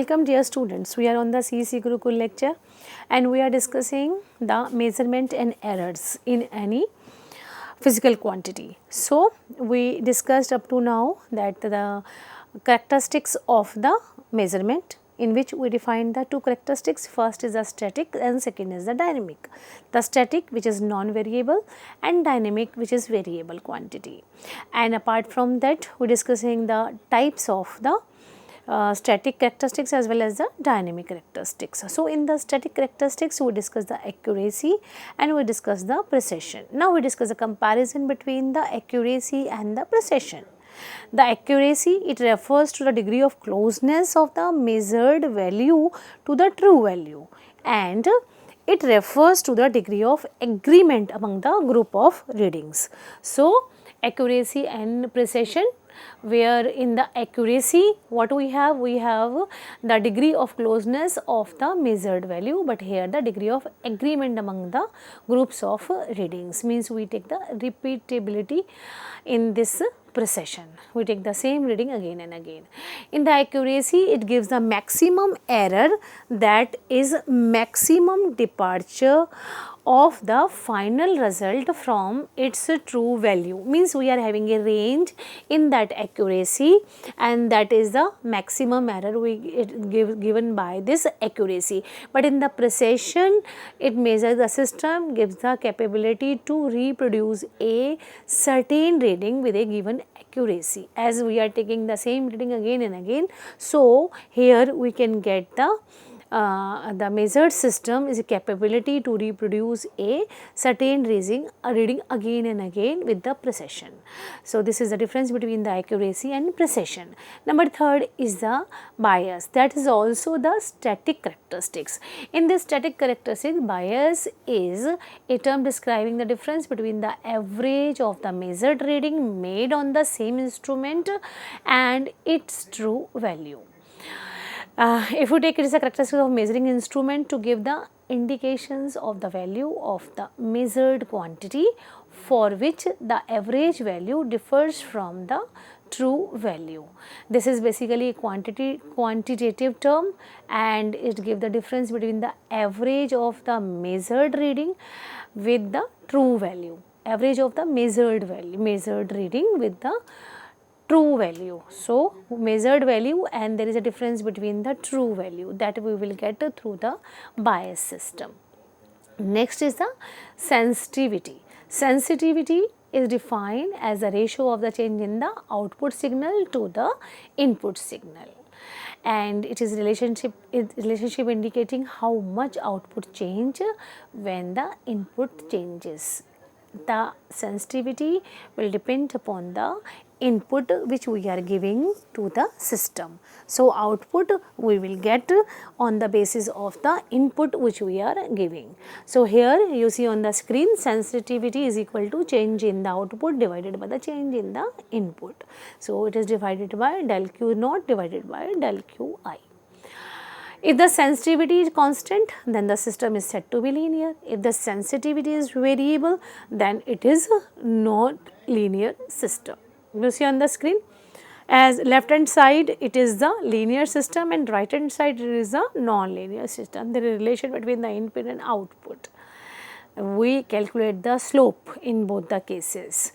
Welcome dear students, we are on the CEC Gurukul lecture and we are discussing the measurement and errors in any physical quantity. So, we discussed up to now that the characteristics of the measurement, in which we define the two characteristics. First is the static and second is the dynamic. The static, which is non-variable, and dynamic, which is variable quantity. And apart from that, we are discussing the types of the static characteristics as well as the dynamic characteristics. So, in the static characteristics we discuss the accuracy and we discuss the precision. Now, we discuss the comparison between the accuracy and the precision. The accuracy, it refers to the degree of closeness of the measured value to the true value, and it refers to the degree of agreement among the group of readings. So, accuracy and precision, where in the accuracy what we have the degree of closeness of the measured value, but here the degree of agreement among the groups of readings, means we take the repeatability in this precision. We take the same reading again and again. In the accuracy, it gives the maximum error, that is maximum departure of the final result from its true value, means we are having a range in that accuracy, and that is the maximum error given by this accuracy. But in the precision, it measures the system, gives the capability to reproduce a certain reading with a given accuracy, as we are taking the same reading again and again. So, here we can get the measured system is a capability to reproduce a certain reading again and again with the precision. So, this is the difference between the accuracy and precision. Number third is the bias, that is also the static characteristics. In this static characteristic, bias is a term describing the difference between the average of the measured reading made on the same instrument and its true value. If we take it as a characteristic of measuring instrument to give the indications of the value of the measured quantity for which the average value differs from the true value. This is basically a quantitative term, and it gives the difference between the average of the measured reading with the true value, average of the measured reading with the true value. So, measured value, and there is a difference between the true value, that we will get through the bias system. Next is the sensitivity. Sensitivity is defined as the ratio of the change in the output signal to the input signal, and it is relationship indicating how much output change when the input changes. The sensitivity will depend upon the input which we are giving to the system. So, output we will get on the basis of the input which we are giving. So, here you see on the screen, sensitivity is equal to change in the output divided by the change in the input. So, it is divided by del Q naught divided by del Q I. If the sensitivity is constant, then the system is said to be linear. If the sensitivity is variable, then it is not linear system. You see on the screen, as left hand side it is the linear system and right hand side it is the non-linear system. There is a relation between the input and output. We calculate the slope in both the cases.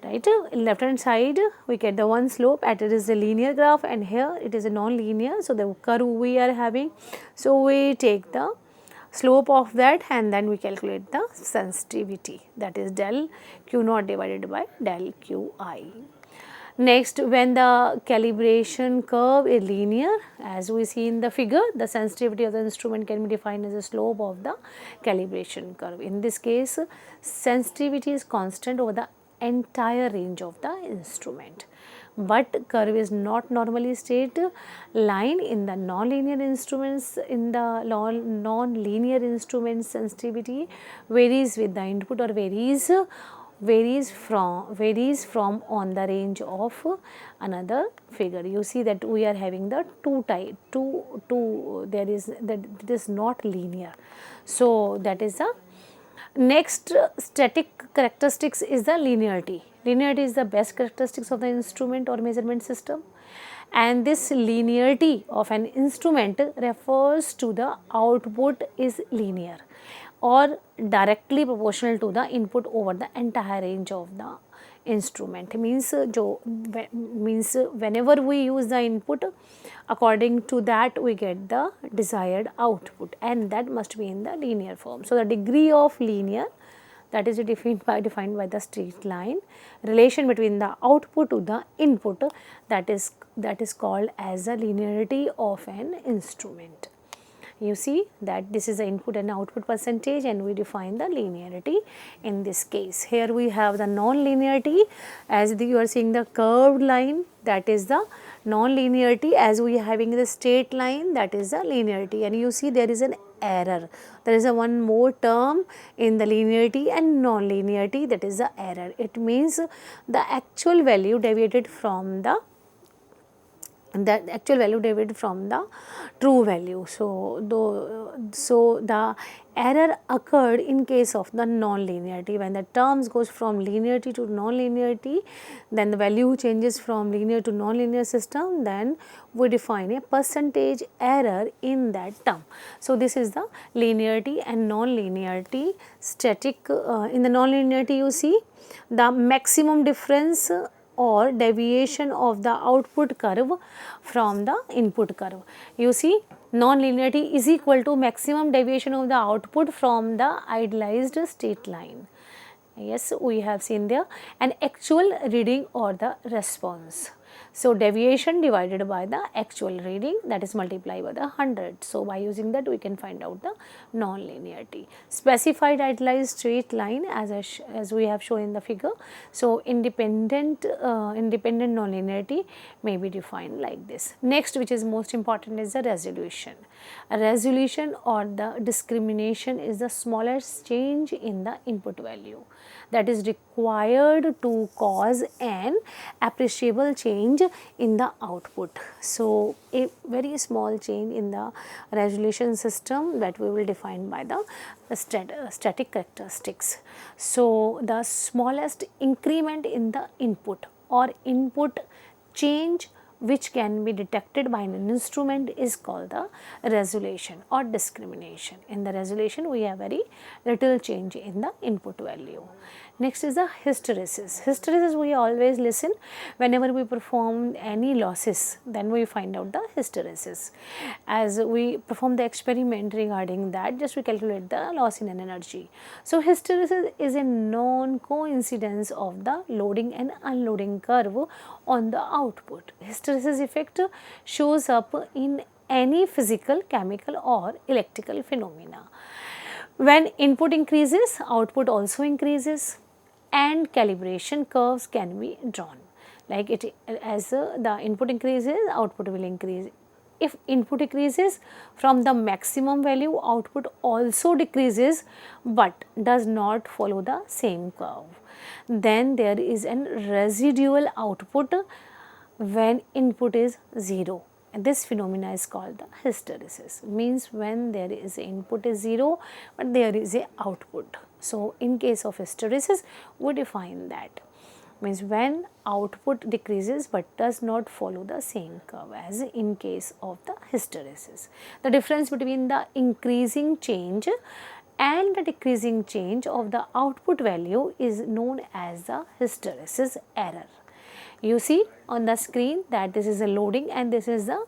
Right, left hand side we get the one slope, at it is a linear graph, and here it is a non-linear. So, the curve we are having, so we take the slope of that and then we calculate the sensitivity, that is del Q naught divided by del Q I. Next, when the calibration curve is linear, as we see in the figure, the sensitivity of the instrument can be defined as the slope of the calibration curve. In this case, sensitivity is constant over the entire range of the instrument, but curve is not normally straight line in the non-linear instruments. In the non-linear instruments, sensitivity varies with the input or varies from on the range of another figure. You see that we are having the there is that it is not linear. So, that is the next static characteristics is the linearity. Linearity is the best characteristics of the instrument or measurement system, and this linearity of an instrument refers to the output is linear or directly proportional to the input over the entire range of the instrument. Means whenever we use the input, according to that we get the desired output, and that must be in the linear form. So the degree of linear, that is defined by the straight line relation between the output to the input, that is called as the linearity of an instrument. You see that this is the input and output percentage, and we define the linearity in this case. Here we have the non-linearity, as you are seeing the curved line, that is the non-linearity, as we are having the straight line, that is the linearity. And you see there is an error, there is a one more term in the linearity and non-linearity, that is the error. It means the actual value deviated from the true value. So the error occurred in case of the non-linearity. When the terms goes from linearity to non-linearity, then the value changes from linear to non-linear system, then we define a percentage error in that term. So this is the linearity and non-linearity static. In the non-linearity, you see the maximum difference or deviation of the output curve from the input curve. You see, non-linearity is equal to maximum deviation of the output from the idealized straight line. Yes, we have seen there an actual reading or the response. So deviation divided by the actual reading, that is multiplied by the 100. So by using that we can find out the non-linearity. Specified idealized straight line, as we have shown in the figure. So independent non-linearity may be defined like this. Next, which is most important, is the resolution. A resolution or the discrimination is the smallest change in the input value that is required to cause an appreciable change in the output. So a very small change in the resolution system that we will define by the static characteristics. So the smallest increment in the input or input change which can be detected by an instrument is called the resolution or discrimination. In the resolution, we have very little change in the input value. Next is the hysteresis. Hysteresis we always listen whenever we perform any losses, then we find out the hysteresis. As we perform the experiment regarding that, just we calculate the loss in an energy. So hysteresis is a non-coincidence of the loading and unloading curve on the output. Hysteresis effect shows up in any physical, chemical or electrical phenomena. When input increases, output also increases, and calibration curves can be drawn. Like as the input increases, output will increase. If input decreases from the maximum value, output also decreases but does not follow the same curve. Then there is a residual output when input is 0. And this phenomena is called the hysteresis. Means when there is input is 0 but there is a output. So in case of hysteresis, we define that. Means when output decreases but does not follow the same curve as in case of the hysteresis. The difference between the increasing change and the decreasing change of the output value is known as the hysteresis error. You see on the screen that this is a loading and this is the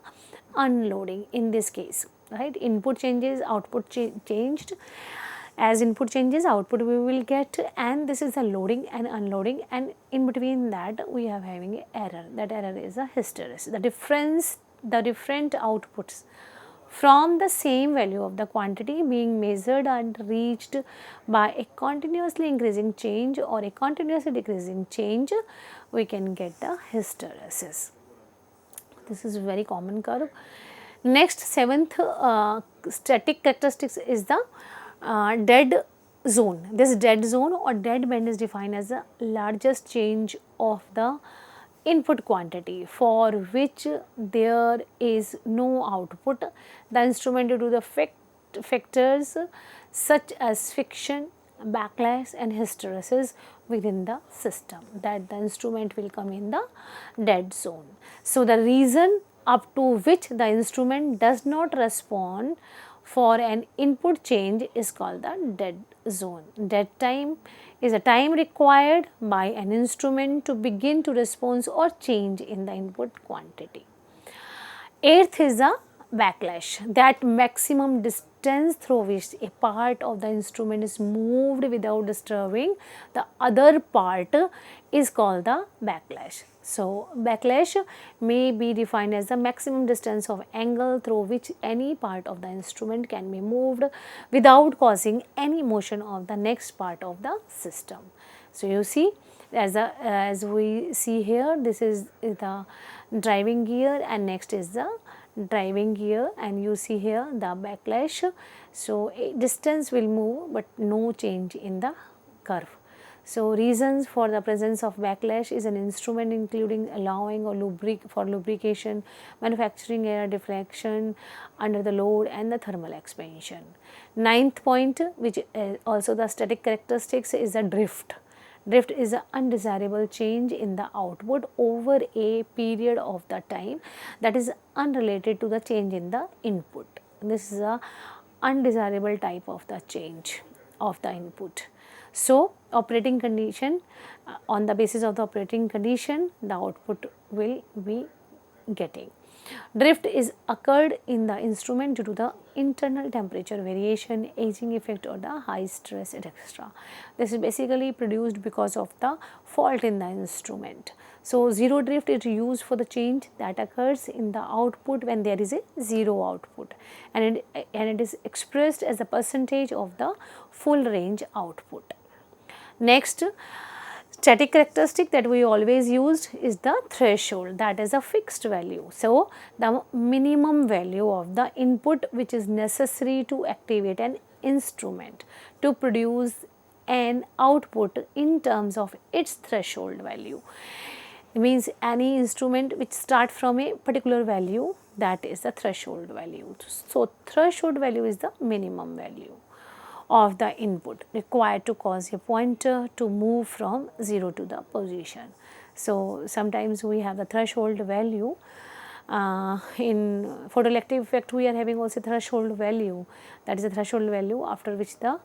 unloading in this case, right? Input changes, output changed. As input changes, output we will get, and this is the loading and unloading, and in between that we are having an error. That error is a hysteresis. The different outputs from the same value of the quantity being measured and reached by a continuously increasing change or a continuously decreasing change, we can get the hysteresis. This is a very common curve. Next, seventh static characteristics is the dead zone. This dead zone or dead band is defined as the largest change of the input quantity for which there is no output. The instrument due to the factors such as friction, backlash and hysteresis within the system, that the instrument will come in the dead zone. So the reason up to which the instrument does not respond for an input change is called the dead zone. Dead time is a time required by an instrument to begin to respond or change in the input quantity. Eighth is the backlash, that maximum distance through which a part of the instrument is moved without disturbing the other part is called the backlash. So, backlash may be defined as the maximum distance of angle through which any part of the instrument can be moved without causing any motion of the next part of the system. So, you see, as we see here, this is the driving gear and next is the driving gear, and you see here the backlash. So, a distance will move but no change in the curve. So, reasons for the presence of backlash is an instrument including allowing or lubrication, manufacturing air deflection under the load and the thermal expansion. Ninth point, which is also the static characteristics, is the drift. Drift is an undesirable change in the output over a period of the time that is unrelated to the change in the input. This is a undesirable type of the change of the input. So, operating condition, on the basis of the operating condition, the output will be getting. Drift is occurred in the instrument due to the internal temperature variation, aging effect or the high stress etc. This is basically produced because of the fault in the instrument. So, zero drift is used for the change that occurs in the output when there is a zero output, and it is expressed as a percentage of the full range output. Next, static characteristic that we always used is the threshold, that is a fixed value. So, the minimum value of the input which is necessary to activate an instrument to produce an output in terms of its threshold value. It means any instrument which start from a particular value, that is the threshold value. So, threshold value is the minimum value of the input required to cause a pointer to move from 0 to the position. So, sometimes we have the threshold value. In photoelectric effect we are having also threshold value, that is the threshold value after which the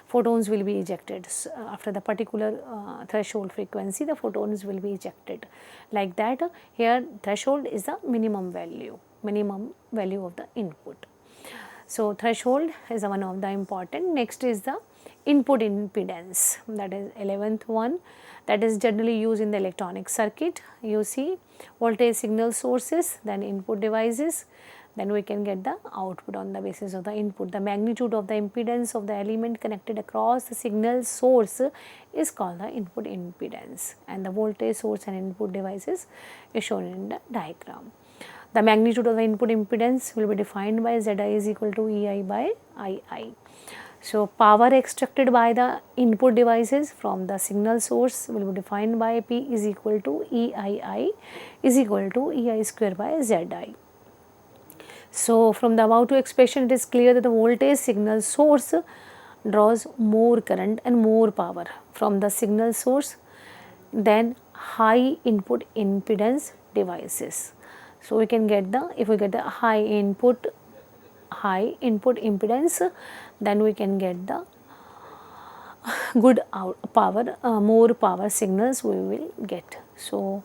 photons will be ejected. So, after the particular threshold frequency the photons will be ejected. Like that, here threshold is the minimum value of the input. So, threshold is one of the important. Next is the input impedance, that is 11th one, that is generally used in the electronic circuit. You see voltage signal sources, then input devices, then we can get the output on the basis of the input. The magnitude of the impedance of the element connected across the signal source is called the input impedance, and the voltage source and input devices is shown in the diagram. The magnitude of the input impedance will be defined by Zi is equal to Ei by Ii. So, power extracted by the input devices from the signal source will be defined by P is equal to Ei is equal to Ei square by Zi. So, from the above two expression it is clear that the voltage signal source draws more current and more power from the signal source than high input impedance devices. So, we can get the, if we get the high input impedance, then we can get the good power, more power signals we will get. So,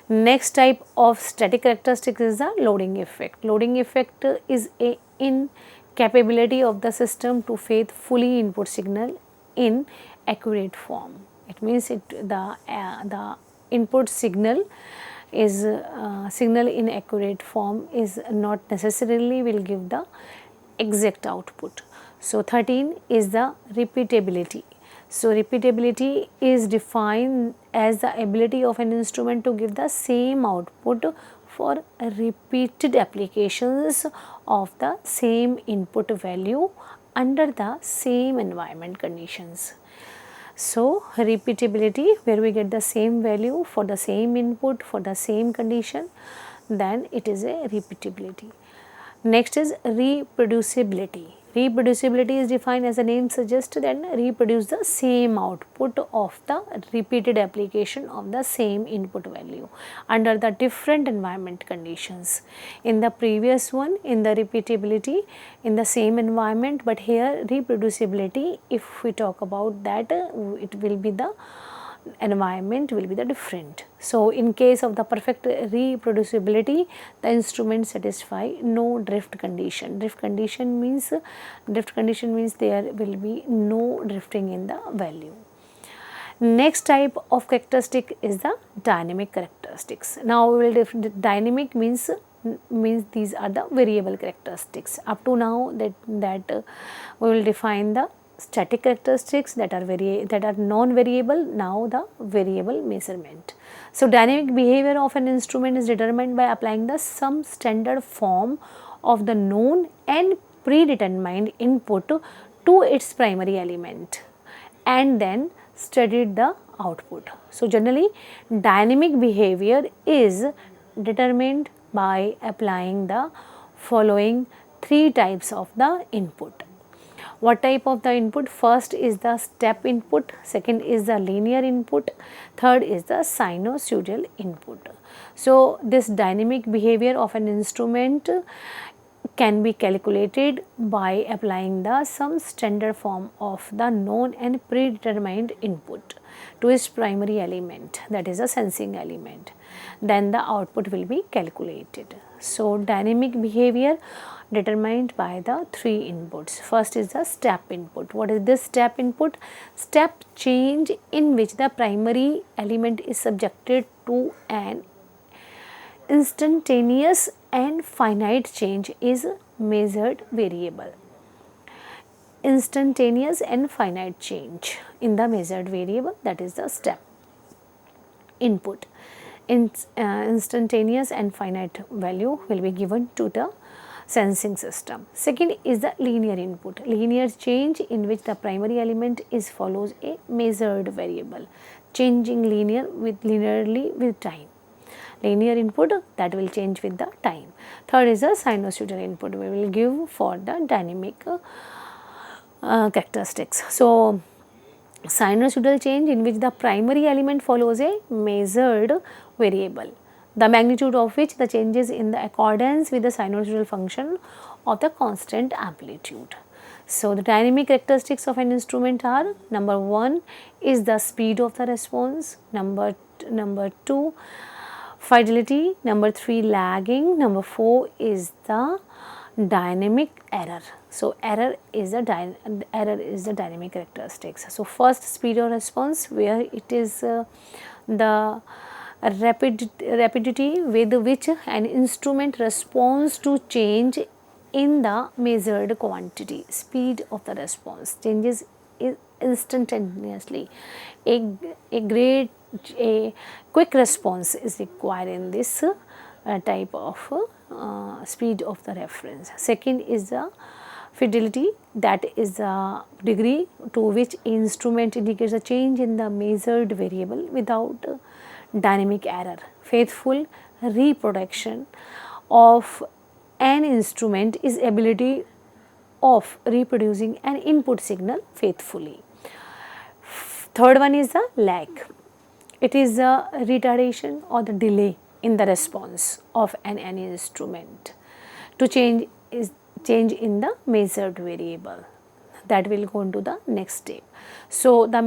next type of static characteristic is the loading effect. Loading effect is a incapability of the system to faithfully input signal in accurate form. It means the input signal is signal in accurate form is not necessarily will give the exact output. So, 13 is the repeatability. So, repeatability is defined as the ability of an instrument to give the same output for repeated applications of the same input value under the same environment conditions. So, repeatability, where we get the same value for the same input for the same condition, then it is a repeatability. Next is reproducibility. Reproducibility is defined as the name suggests, then reproduce the same output of the repeated application of the same input value under the different environment conditions. In the previous one, in the repeatability in the same environment, but here reproducibility, if we talk about that, it will be the environment will be the different. So, in case of the perfect reproducibility, the instrument satisfy no drift condition. Drift condition means there will be no drifting in the value. Next type of characteristic is the dynamic characteristics. Now we will dynamic means these are the variable characteristics. Up to now that we will define the static characteristics that are non-variable, now the variable measurement. So dynamic behavior of an instrument is determined by applying the some standard form of the known and predetermined input to its primary element and then studied the output. So generally dynamic behavior is determined by applying the following three types of the input. What type of the input? First is the step input, second is the linear input, third is the sinusoidal input. So this dynamic behavior of an instrument can be calculated by applying the some standard form of the known and predetermined input to its primary element, that is a sensing element. Then the output will be calculated. So dynamic behavior determined by the three inputs. First is the step input. What is this step input? Step change in which the primary element is subjected to an instantaneous and finite change is measured variable. Instantaneous and finite change in the measured variable, that is the step input. Instantaneous and finite value will be given to the sensing system. Second is the linear input. Linear change in which the primary element is follows a measured variable, changing linearly with time. Linear input that will change with the time. Third is the sinusoidal input we will give for the dynamic characteristics. So sinusoidal change in which the primary element follows a measured variable, the magnitude of which the changes in the accordance with the sinusoidal function of the constant amplitude. So the dynamic characteristics of an instrument are: number 1 is the speed of the response, number 2 fidelity, number 3 lagging, number 4 is the dynamic error. So error is the dynamic characteristics. So first, speed of response, where it is the rapidity with which an instrument responds to change in the measured quantity. Speed of the response changes instantaneously. A quick response is required in this type of speed of the reference. Second is the fidelity, that is the degree to which instrument indicates a change in the measured variable without dynamic error. Faithful reproduction of an instrument is ability of reproducing an input signal faithfully. Third one is the lag. It is the retardation or the delay in the response of any instrument to change in the measured variable. That will go into the next step. So the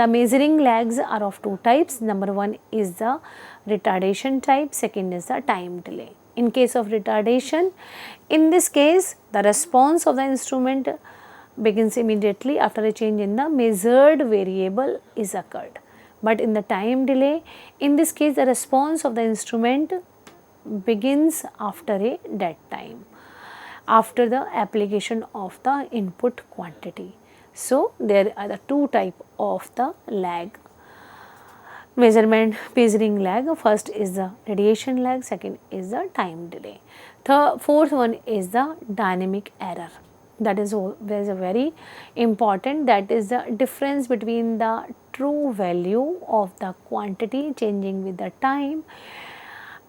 measuring lags are of two types. Number 1 is the retardation type, second is the time delay. In case of retardation, in this case the response of the instrument begins immediately after a change in the measured variable is occurred. But in the time delay, in this case the response of the instrument begins after a dead time, after the application of the input quantity. So there are the two type of the lag, measuring lag. First is the radiation lag, second is the time delay. Fourth one is the dynamic error. That is very important. That is the difference between the true value of the quantity changing with the time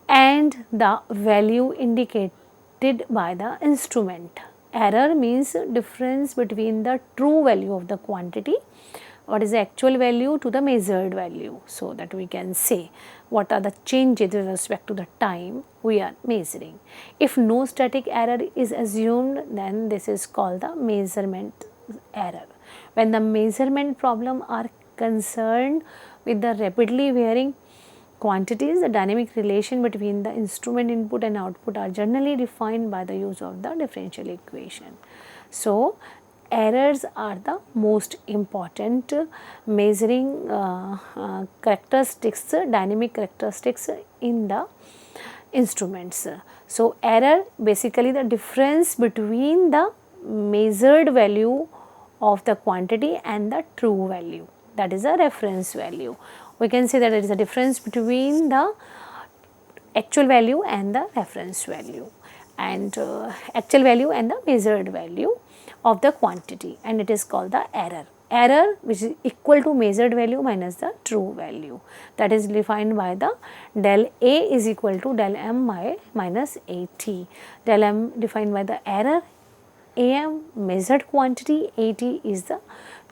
and the value indicated by the instrument error means difference between the true value of the quantity, what is the actual value to the measured value, so that we can say what are the changes with respect to the time we are measuring. If no static error is assumed, then this is called the measurement error. When the measurement problem are concerned with the rapidly varying quantities, the dynamic relation between the instrument input and output are generally defined by the use of the differential equation. So, errors are the most important measuring characteristics, dynamic characteristics in the instruments. So, error basically the difference between the measured value of the quantity and the true value, that is a reference value. We can say that it is a difference between the actual value and the reference value, and actual value and the measured value of the quantity, and it is called the error. Error which is equal to measured value minus the true value, that is defined by the del A is equal to del M by minus AT. Del M defined by the error, AM measured quantity, AT is the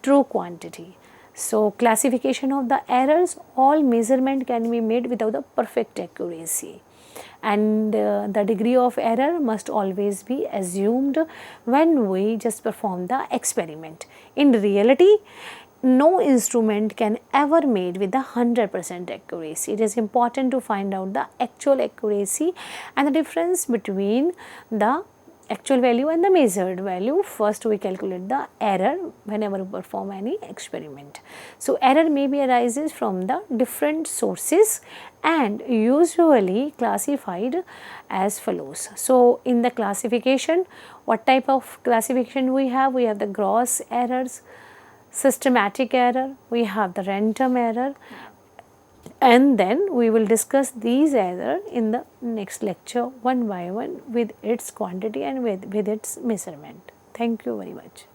true quantity. So, classification of the errors, all measurement can be made without the perfect accuracy, and the degree of error must always be assumed when we just perform the experiment. In reality, no instrument can ever made with the 100% accuracy. It is important to find out the actual accuracy and the difference between the actual value and the measured value. First we calculate the error whenever we perform any experiment. So, error may be arises from the different sources and usually classified as follows. So, in the classification, what type of classification we have? We have the gross errors, systematic error, we have the random error, and then we will discuss these error in the next lecture one by one with its quantity and with its measurement. Thank you very much.